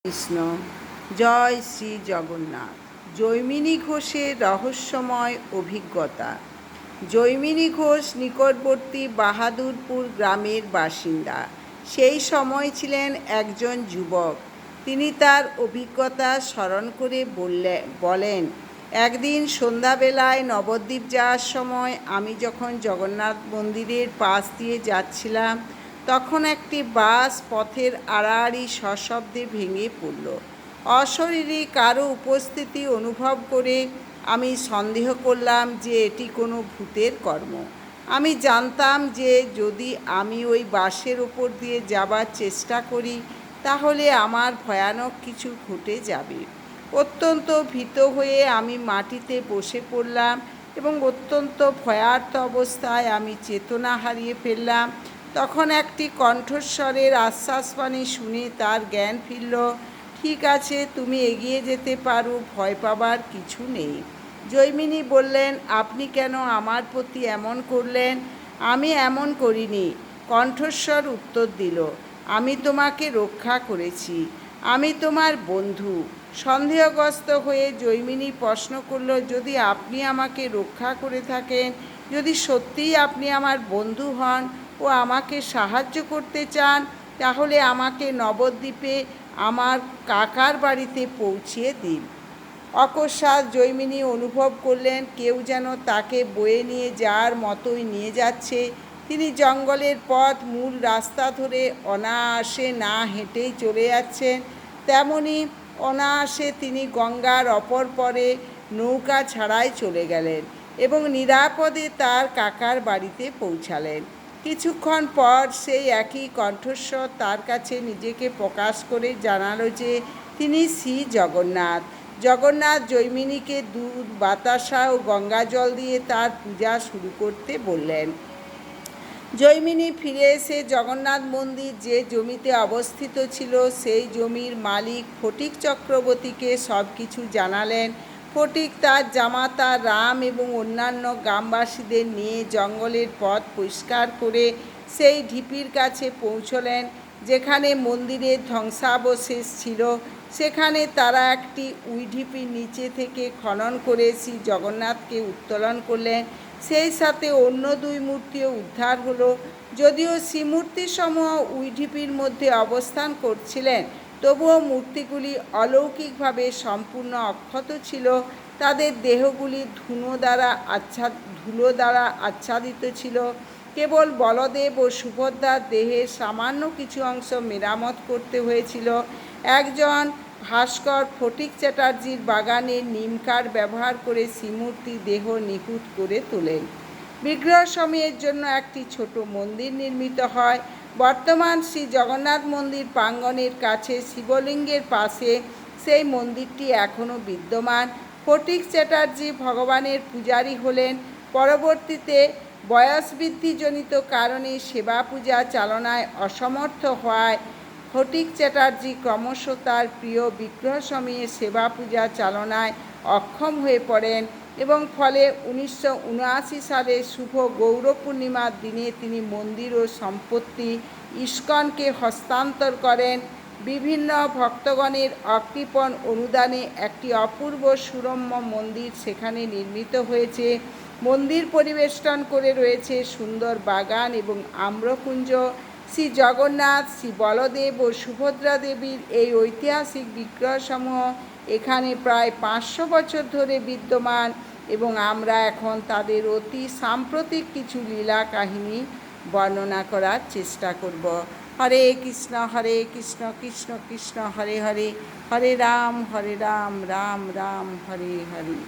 কৃষ্ণ। জয় শ্রী জগন্নাথ। জৈমিনী ঘোষের রহস্যময় অভিজ্ঞতা। জৈমিনী ঘোষ নিকটবর্তী বাহাদুরপুর গ্রামের বাসিন্দা। সেই সময় ছিলেন একজন যুবক। তিনি তার অভিজ্ঞতা স্মরণ করে বলেন, একদিন সন্ধ্যাবেলায় নবদ্বীপ যাওয়ার সময় আমি যখন জগন্নাথ মন্দিরের পাশ দিয়ে যাচ্ছিলাম, তখন একটি বাস পথের আড়াআড়ি সশব্দে ভেঙে পড়ল। অশরীরী কারো উপস্থিতি অনুভব করে আমি সন্দেহ করলাম যে এটি কোনো ভূতের কর্ম। আমি জানতাম যে যদি আমি ওই বাসের ওপর দিয়ে যাবার চেষ্টা করি তাহলে আমার ভয়ানক কিছু ঘটে যাবে। অত্যন্ত ভীত হয়ে আমি মাটিতে বসে পড়লাম এবং অত্যন্ত ভয়ার্ত অবস্থায় আমি চেতনা হারিয়ে ফেললাম। তখন একটি কণ্ঠস্বরের আশ্বাসবাণী শুনে তার জ্ঞান ফিরল। ঠিক আছে, তুমি এগিয়ে যেতে পারো, ভয় পাবার কিছু নেই। জৈমিনী বললেন, আপনি কেন আমার প্রতি এমন করলেন? আমি এমন করিনি। কণ্ঠস্বর উত্তর দিল, আমি তোমাকে রক্ষা করেছি, আমি তোমার বন্ধু। সন্দেহগ্রস্ত হয়ে জৈমিনী প্রশ্ন করল, যদি আপনি আমাকে রক্ষা করে থাকেন, যদি সত্যিই আপনি আমার বন্ধু হন ও আমাকে সাহায্য করতে চান, তাহলে আমাকে নবদ্বীপে আমার কাকার বাড়িতে পৌঁছিয়ে দিন। অকস্মাৎ জৈমিনী অনুভব করলেন কেউ যেন তাকে বয়ে নিয়ে যাওয়ার মতোই নিয়ে যাচ্ছে। তিনি জঙ্গলের পথ মূল রাস্তা ধরে অনায়াসে না হেঁটেই চলে যাচ্ছেন। তেমনি অনায়াসে তিনি গঙ্গার অপর পারে নৌকা ছাড়াই চলে গেলেন এবং নিরাপদে তার কাকার বাড়িতে পৌঁছালেন। কিছুক্ষণ পর সেই একই কণ্ঠস্বর তার কাছে নিজেকে প্রকাশ করে জানালো যে তিনি শ্রী জগন্নাথ। জগন্নাথ জৈমিনীকে দুধ, বাতাসা ও গঙ্গাজল দিয়ে তার পূজা শুরু করতে বললেন। জৈমিনী ফিরে এসে জগন্নাথ মন্দির যে জমিতে অবস্থিত ছিল সেই জমির মালিক ফটিক চক্রবর্তীকে সব কিছু জানালেন। ফটিক তার জামাতা রাম এবং অন্যান্য গ্রামবাসীদের নিয়ে জঙ্গলের পথ পরিষ্কার করে সেই ঢিপির কাছে পৌঁছলেন যেখানে মন্দিরের ধ্বংসাবশেষ ছিল। সেখানে তারা একটি উইঢিপির নিচে থেকে খনন করে শ্রী জগন্নাথকে উত্তোলন করলেন। সেই সাথে অন্য দুই মূর্তিও উদ্ধার হলো। যদিও শ্রীমূর্তিসমূহ উইঢিপির মধ্যে অবস্থান করছিলেন, তবুও মূর্তিগুলি অলৌকিকভাবে সম্পূর্ণ অক্ষত ছিল। তাদের দেহগুলি ধুলো দ্বারা আচ্ছাদিত ছিল। কেবল বলদেব ও সুভদ্রার দেহের সামান্য কিছু অংশ মেরামত করতে হয়েছিল। একজন ভাস্কর ফটিক চ্যাটার্জির বাগানের নিমকাঠ ব্যবহার করে শ্রীমূর্তি দেহ নিখুঁত করে তোলেন। বিগ্রহ সময়ের জন্য একটি ছোট মন্দির নির্মিত হয়। বর্তমান শ্রী জগন্নাথ মন্দির প্রাঙ্গণের কাছে শিবলিঙ্গের পাশে সেই মন্দিরটি এখনও বিদ্যমান। ফটিক চ্যাটার্জি ভগবানের পূজারী হলেন। পরবর্তীতে বয়সবৃদ্ধিজনিত কারণে সেবা পূজা চালনায় অসমর্থ হওয়ায় ফটিক চ্যাটার্জি ক্রমশ তার প্রিয় বিগ্রহসমূহে সেবা পূজা চালনায় অক্ষম হয়ে পড়েন এবং ফলে 1979 সালে শুভ গৌর পূর্ণিমার দিনে তিনি মন্দির ও সম্পত্তি ইস্কনকে হস্তান্তর করেন। বিভিন্ন ভক্তগণের অকৃপণ অনুদানে একটি অপূর্ব সুরম্য মন্দির সেখানে নির্মিত হয়েছে। মন্দির পরিবেষ্টন করে রয়েছে সুন্দর বাগান এবং আম্রকুঞ্জ। শ্রী জগন্নাথ, শ্রী বলদেব ও সুভদ্রা দেবীর এই ঐতিহাসিক বিগ্রহসমূহ এখানে প্রায় 500 বছর ধরে বিদ্যমান এবং আমরা এখন তাদের অতি সাম্প্রতিক কিছু লীলা কাহিনী বর্ণনা করার চেষ্টা করব। হরে কৃষ্ণ কৃষ্ণ কৃষ্ণ হরে হরে, হরে রাম রাম রাম হরে হরে।